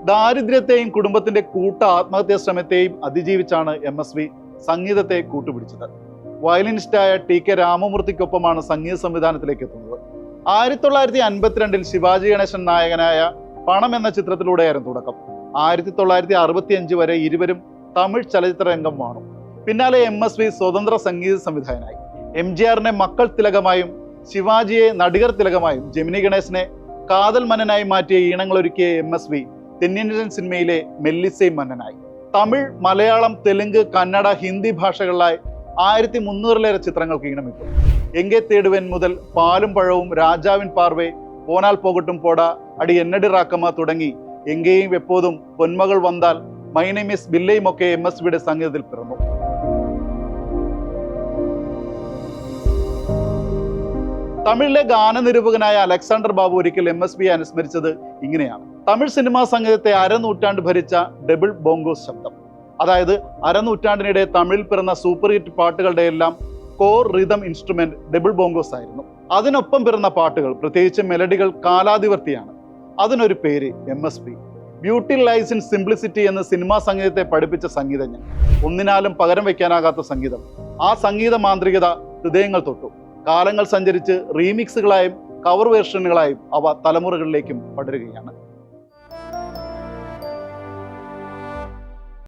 ദാരിദ്ര്യത്തെയും കുടുംബത്തിന്റെ കൂട്ട ആത്മഹത്യാ ശ്രമത്തെയും അതിജീവിച്ചാണ് MSV സംഗീതത്തെ കൂട്ടുപിടിച്ചത്. വയലിനിസ്റ്റായ TK രാമമൂർത്തിക്കൊപ്പമാണ് സംഗീത സംവിധാനത്തിലേക്ക് എത്തുന്നത്. 1952 ശിവാജി ഗണേശൻ നായകനായ പണം എന്ന ചിത്രത്തിലൂടെയായിരുന്നു തുടക്കം. 1965 വരെ ഇരുവരും തമിഴ് ചലച്ചിത്ര രംഗം വാണു. പിന്നാലെ MSV സ്വതന്ത്ര സംഗീത സംവിധായകനായി. MGRനെ മക്കൾ തിലകമായും ശിവാജിയെ നടികർ തിലകമായും ജെമിനി ഗണേശനെ കാതൽ മന്നനായി മാറ്റിയ ഈണങ്ങളൊരുക്കിയ MSV തെന്നിന്ത്യൻ സിനിമയിലെ മെല്ലിസൈ മന്നനായി. തമിഴ്, മലയാളം, തെലുങ്ക്, കന്നഡ, ഹിന്ദി ഭാഷകളിലായി 1300-ലേറെ ചിത്രങ്ങൾക്ക് ഈണമിട്ടു. എങ്കെ തേടുവൻ മുതൽ പാലും പഴവും, രാജാവിൻ പാർവേ, പോനാൽ പോകട്ടും പോട, അടി എന്നടി റാക്കമ്മ തുടങ്ങി എങ്കേയും എപ്പോതും, പൊന്മകൾ വന്താൽ, മൈ നെയിം ഈസ് ബില്ലയും ഒക്കെ MSVയുടെ സംഗീതത്തിൽ പിറന്നു. തമിഴിലെ ഗാനനിരൂപകനായ അലക്സാണ്ടർ ബാബു ഒരിക്കൽ MSVയെ അനുസ്മരിച്ചത് ഇങ്ങനെയാണ്: തമിഴ് സിനിമാ സംഗീതത്തെ അരനൂറ്റാണ്ട് ഭരിച്ച ഡബിൾ ബോങ്കോസ് ശബ്ദം. അതായത് അരനൂറ്റാണ്ടിനിടെ തമിഴിൽ പിറന്ന സൂപ്പർ ഹിറ്റ് പാട്ടുകളുടെ എല്ലാം കോർ റിതം ഇൻസ്ട്രുമെന്റ് ഡബിൾ ബോങ്കോസ് ആയിരുന്നു. അതിനൊപ്പം പിറന്ന പാട്ടുകൾ, പ്രത്യേകിച്ച് മെലഡികൾ, കാലാതിവർത്തിയാണ്. അതിനൊരു പേര് MSV. Beauty lies in simplicity എന്ന് സിനിമാ സംഗീതത്തെ പഠിപ്പിച്ച സംഗീതജ്ഞൻ. ഒന്നിനാലും പകരം വയ്ക്കാനാകാത്ത സംഗീതം. ആ സംഗീത മാന്ത്രികത ഹൃദയങ്ങൾ തൊട്ടു. കാലങ്ങൾ സഞ്ചരിച്ച് റീമിക്സുകളായും കവർ വേർഷനുകളായും അവ തലമുറകളിലേക്കും പടരുകയാണ്.